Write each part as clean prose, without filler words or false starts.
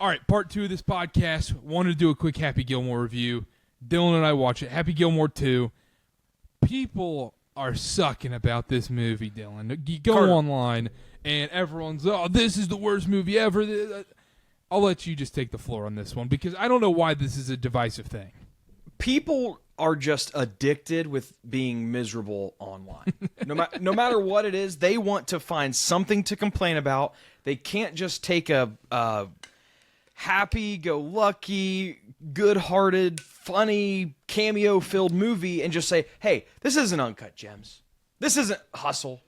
All right, part 2 of this podcast. Wanted to do a quick Happy Gilmore review. Dylan and I watch it. Happy Gilmore 2. People are sucking about this movie, Dylan. You go Karter. online, and everyone's, oh, this is the worst movie ever. I'll let you just take the floor on this one, because I don't know why this is a divisive thing. People are just addicted with being miserable online. No matter what it is, they want to find something to complain about. They can't just take a happy-go-lucky, good-hearted, funny, cameo-filled movie and just say, hey, this isn't Uncut Gems. This isn't Hustle.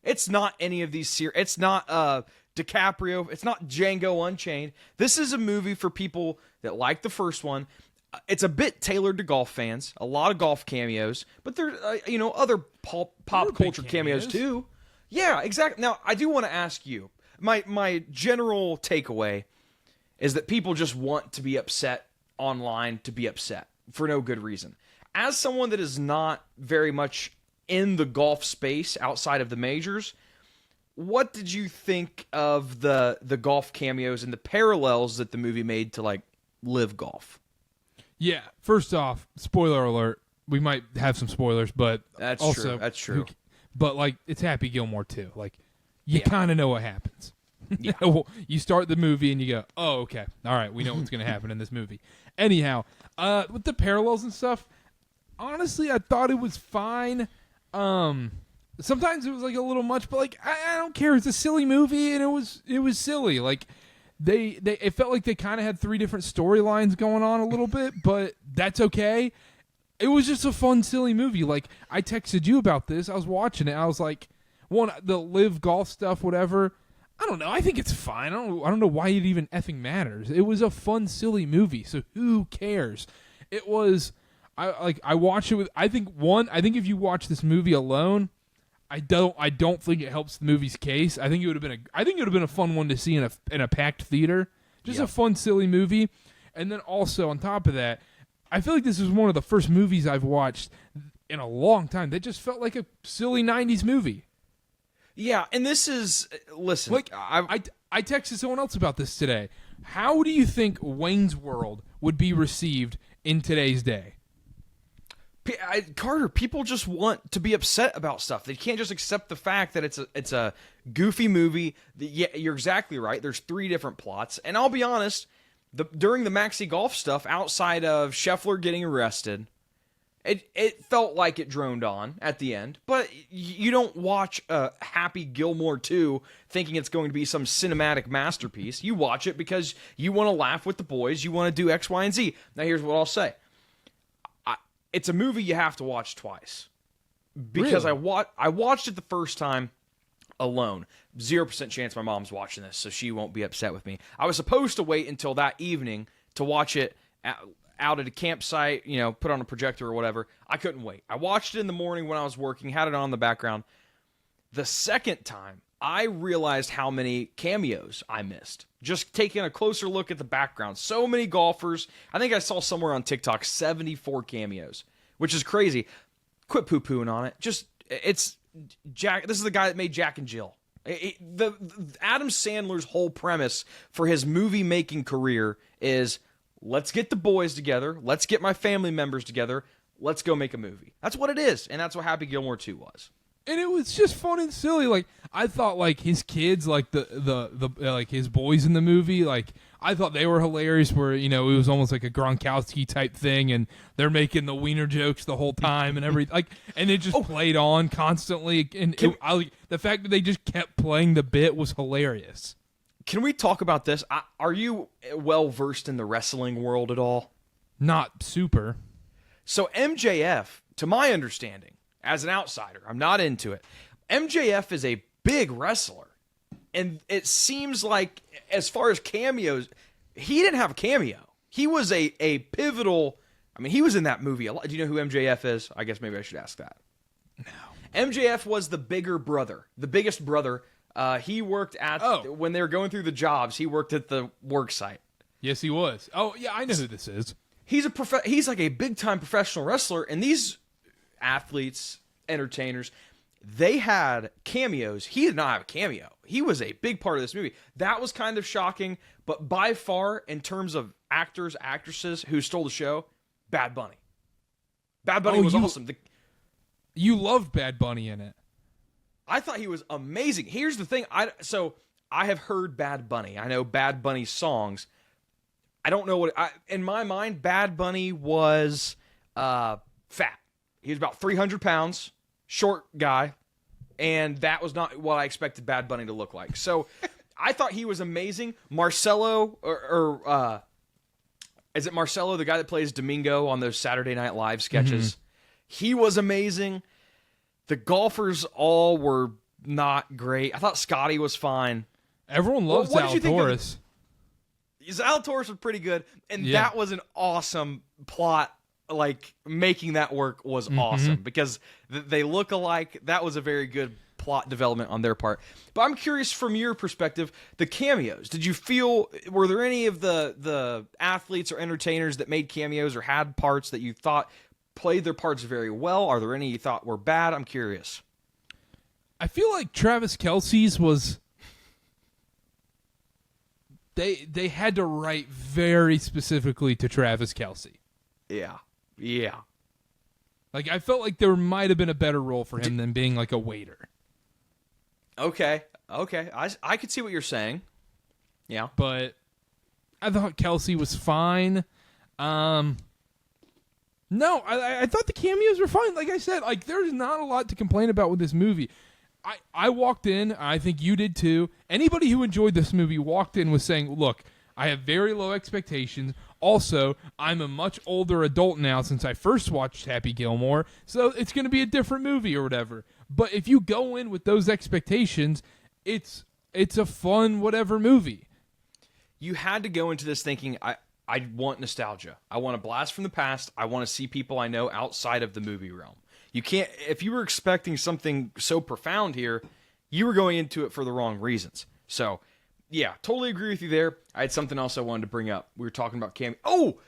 It's not any of these series. It's not DiCaprio. It's not Django Unchained. This is a movie for people that like the first one. It's a bit tailored to golf fans. A lot of golf cameos. But there's, other pop culture cameos too. Yeah, exactly. Now, I do want to ask you, my general takeaway is that people just want to be upset online to be upset for no good reason. As someone that is not very much in the golf space outside of the majors, what did you think of the golf cameos and the parallels that the movie made to like live golf? Yeah, first off, spoiler alert. We might have some spoilers, but That's also, true. That's true. But like, it's Happy Gilmore too. Like, you kind of know what happens. Yeah. You start the movie and you go, oh, okay, all right, we know what's going to happen in this movie. Anyhow, with the parallels and stuff, honestly, I thought it was fine. Sometimes it was like a little much, but like I don't care. It's a silly movie, and it was silly. Like it felt like they kind of had 3 different storylines going on a little bit, but that's okay. It was just a fun, silly movie. Like, I texted you about this. I was watching it. I was like, the live golf stuff, whatever. I don't know. I think it's fine. I don't know why it even effing matters. It was a fun, silly movie, so who cares? It was. I watched it with. I think if you watch this movie alone, I don't think it helps the movie's case. I think it would have been a fun one to see in a packed theater. Just a fun, silly movie. And then also on top of that, I feel like this is one of the first movies I've watched in a long time that just felt like a silly 90s movie. Yeah, and this is, listen. Like, I texted someone else about this today. How do you think Wayne's World would be received in today's day? Karter, people just want to be upset about stuff. They can't just accept the fact that it's a goofy movie. Yeah, you're exactly right. There's 3 different plots. And I'll be honest, during the Maxi Golf stuff, outside of Scheffler getting arrested, it felt like it droned on at the end. But you don't watch Happy Gilmore 2 thinking it's going to be some cinematic masterpiece. You watch it because you want to laugh with the boys. You want to do X, Y, and Z. Now, here's what I'll say. It's a movie you have to watch twice. Because really? I watched it the first time alone. 0% chance my mom's watching this, so she won't be upset with me. I was supposed to wait until that evening to watch it out at a campsite, put on a projector or whatever. I couldn't wait. I watched it in the morning when I was working, had it on in the background. The second time, I realized how many cameos I missed. Just taking a closer look at the background. So many golfers. I think I saw somewhere on TikTok 74 cameos, which is crazy. Quit poo-pooing on it. It's Jack. This is the guy that made Jack and Jill. Adam Sandler's whole premise for his movie-making career is, let's get the boys together. Let's get my family members together. Let's go make a movie. That's what it is, and that's what Happy Gilmore 2 was. And it was just fun and silly. Like, I thought, like, his kids, like the like his boys in the movie, like, I thought they were hilarious. Where it was almost like a Gronkowski type thing, and they're making the wiener jokes the whole time and everything. Like, and it just played on constantly. And the fact that they just kept playing the bit was hilarious. Can we talk about this? Are you well versed in the wrestling world at all? Not super. So MJF, to my understanding, as an outsider, I'm not into it. MJF is a big wrestler. And it seems like, as far as cameos, he didn't have a cameo. He was a pivotal... I mean, he was in that movie a lot. Do you know who MJF is? I guess maybe I should ask that. No. MJF was the bigger brother. The biggest brother. He worked at... When they were going through the jobs, he worked at the work site. Yes, he was. Oh, yeah, I know who this is. He's like a big-time professional wrestler, and these athletes, entertainers, they had cameos. He did not have a cameo. He was a big part of this movie. That was kind of shocking, but by far, in terms of actors, actresses who stole the show, Bad Bunny. Bad Bunny was awesome. You loved Bad Bunny in it. I thought he was amazing. Here's the thing. I have heard Bad Bunny. I know Bad Bunny's songs. I don't know in my mind, Bad Bunny was fat. He was about 300 pounds, short guy, and that was not what I expected Bad Bunny to look like. So I thought he was amazing. Marcelo, or is it Marcelo, the guy that plays Domingo on those Saturday Night Live sketches? Mm-hmm. He was amazing. The golfers all were not great. I thought Scotty was fine. Everyone loves Zalatoris. Zalatoris was pretty good, and that was an awesome plot. Like, making that work was awesome because they look alike. That was a very good plot development on their part. But I'm curious, from your perspective, the cameos. Did you feel, were there any of the athletes or entertainers that made cameos or had parts that you thought played their parts very well? Are there any you thought were bad? I'm curious. I feel like Travis Kelce's was... They had to write very specifically to Travis Kelce. Yeah. Like, I felt like there might have been a better role for him than being like a waiter. Okay. I could see what you're saying. Yeah. But I thought Kelce was fine. No, I thought the cameos were fine. Like I said, like, there's not a lot to complain about with this movie. I walked in, I think you did too. Anybody who enjoyed this movie walked in with saying, look, I have very low expectations. Also, I'm a much older adult now since I first watched Happy Gilmore, so it's going to be a different movie or whatever. But if you go in with those expectations, it's a fun whatever movie. You had to go into this thinking, I want nostalgia. I want a blast from the past. I want to see people I know outside of the movie realm. You can't, if you were expecting something so profound here, you were going into it for the wrong reasons. So, yeah, totally agree with you there. I had something else I wanted to bring up. We were talking about cameo. Oh,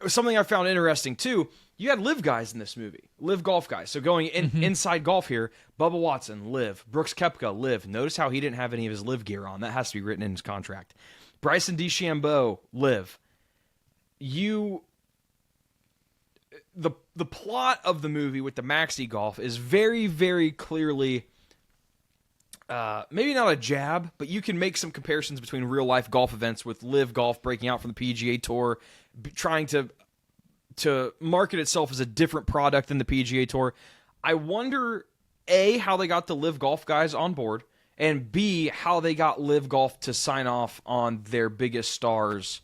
something I found interesting too. You had live guys in this movie, live golf guys. So going inside golf here, Bubba Watson, live. Brooks Koepka, live. Notice how he didn't have any of his live gear on. That has to be written in his contract. Bryson DeChambeau, live. The plot of the movie with the maxi golf is very, very clearly, maybe not a jab, but you can make some comparisons between real life golf events with live golf breaking out from the PGA Tour, trying to market itself as a different product than the PGA Tour. I wonder, A, how they got the live golf guys on board, and B, how they got live golf to sign off on their biggest stars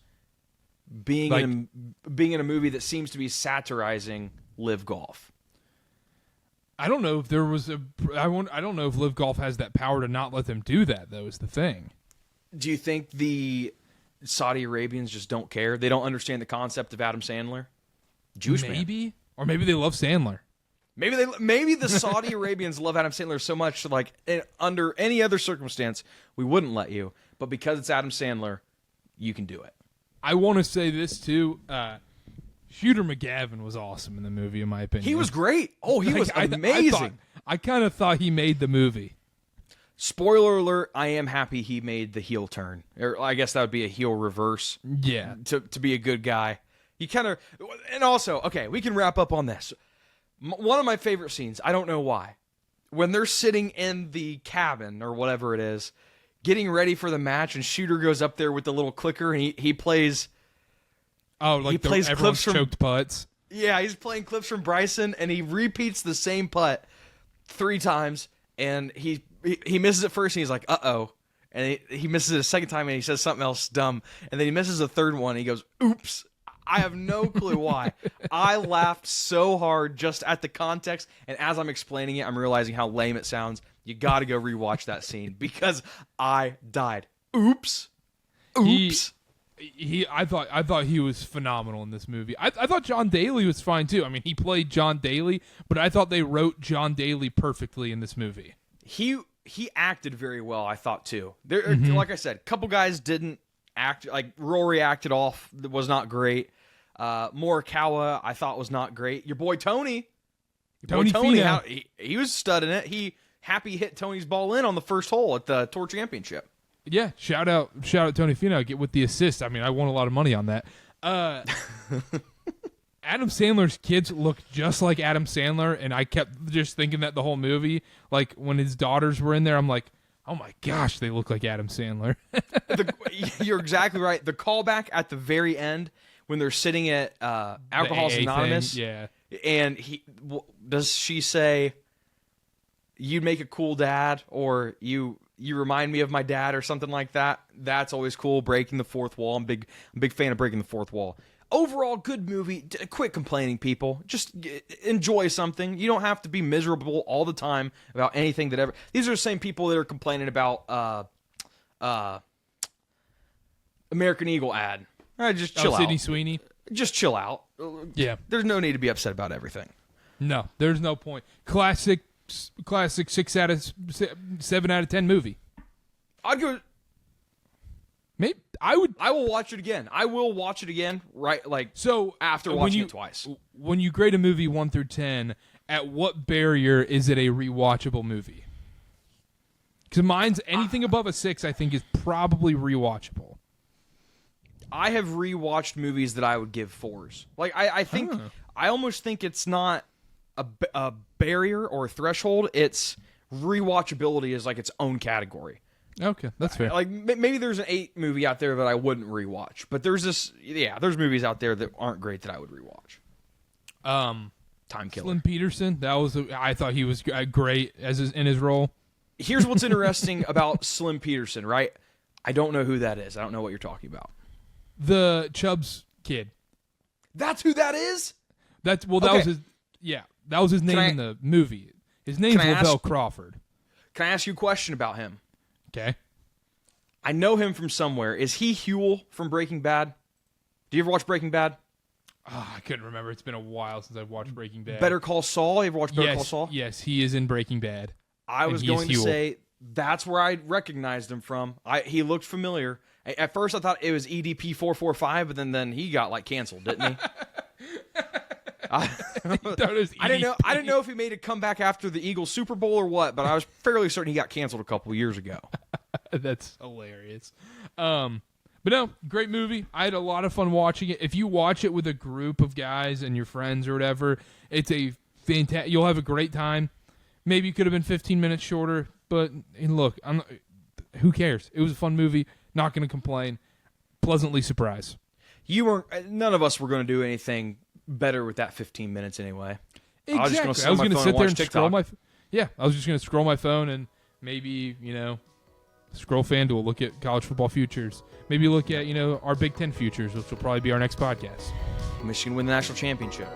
being in a movie that seems to be satirizing live golf. I don't know if there was I don't know if live golf has that power to not let them do that, though, is the thing. Do you think the Saudi Arabians just don't care? They don't understand the concept of Adam Sandler? Jewish maybe man. Or maybe they love Sandler. Maybe the Saudi Arabians love Adam Sandler so much, like, under any other circumstance, we wouldn't let you. But because it's Adam Sandler, you can do it. I want to say this, too. Shooter McGavin was awesome in the movie, in my opinion. He was great. Oh, he was amazing. I kind of thought he made the movie. Spoiler alert, I am happy he made the heel turn. Or I guess that would be a heel reverse. Yeah. To be a good guy. He kind of... And also, okay, we can wrap up on this. One of my favorite scenes, I don't know why, when they're sitting in the cabin or whatever it is, getting ready for the match, and Shooter goes up there with the little clicker, and he plays... Oh, like he plays clips from choked putts. Yeah, he's playing clips from Bryson, and he repeats the same putt 3 times, and he misses it first, and he's like, uh-oh. And he misses it a second time, and he says something else dumb. And then he misses a third one, and he goes, oops. I have no clue why. I laughed so hard just at the context, and as I'm explaining it, I'm realizing how lame it sounds. You got to go rewatch that scene, because I died. Oops. I thought he was phenomenal in this movie. I thought John Daly was fine too. I mean, he played John Daly, but I thought they wrote John Daly perfectly in this movie. He acted very well, I thought too. There, like I said, a couple guys didn't act. Like Rory acted off, was not great. Morikawa I thought was not great. Your boy Tony, Finau. he was studding it. He Happy hit Tony's ball in on the first hole at the Tour Championship. Yeah, shout out Tony Finau, get with the assist. I mean, I won a lot of money on that. Adam Sandler's kids look just like Adam Sandler, and I kept just thinking that the whole movie. Like, when his daughters were in there, I'm like, oh my gosh, they look like Adam Sandler. You're exactly right. The callback at the very end when they're sitting at Alcohol's Anonymous. Yeah. And does she say, "You'd make a cool dad," or you remind me of my dad, or something like that? That's always cool. Breaking the fourth wall. I'm a big fan of breaking the fourth wall. Overall, good movie. Quit complaining, people. Just enjoy something. You don't have to be miserable all the time about anything that ever. These are the same people that are complaining about American Eagle ad. All right, just chill out. Sydney Sweeney. Just chill out. Yeah. There's no need to be upset about everything. No, there's no point. Classic 7 out of 10 movie. I'd go. Maybe I will watch it again. I will watch it again. Right, like so after watching it twice. When you grade a movie 1 through 10, at what barrier is it a rewatchable movie? Because mine's anything above a 6, I think, is probably rewatchable. I have rewatched movies that I would give 4s. Like I think I almost think it's not a barrier or a threshold. It's rewatchability is like its own category. Okay, that's fair. Like maybe there's an 8 movie out there that I wouldn't rewatch, but there's there's movies out there that aren't great that I would rewatch. Time Killer. Slim Peterson, I thought he was great in his role. Here's what's interesting about Slim Peterson, right? I don't know who that is. I don't know what you're talking about. The Chubbs kid. That's who that is? That was his. Yeah, that was his name in the movie. His name's Lavelle Crawford. Can I ask you a question about him? Okay. I know him from somewhere. Is he Huel from Breaking Bad? Do you ever watch Breaking Bad? Oh, I couldn't remember. It's been a while since I've watched Breaking Bad. Better Call Saul? You ever watch Better Call Saul? Yes, he is in Breaking Bad. I was going to say that's where I recognized him from. He looked familiar. At first, I thought it was EDP 445, but then he got like canceled, didn't he? I didn't know if he made a comeback after the Eagles Super Bowl or what, but I was fairly certain he got canceled a couple of years ago. That's hilarious. But no, great movie. I had a lot of fun watching it. If you watch it with a group of guys and your friends or whatever, it's a fantastic. You'll have a great time. Maybe it could have been 15 minutes shorter, but look, who cares? It was a fun movie. Not going to complain. Pleasantly surprised. None of us were going to do anything better with that 15 minutes anyway. Exactly. I was going to sit there and scroll my. Yeah, I was just going to scroll my phone and maybe scroll FanDuel, look at college football futures, maybe look at our Big Ten futures, which will probably be our next podcast. Michigan win the national championship.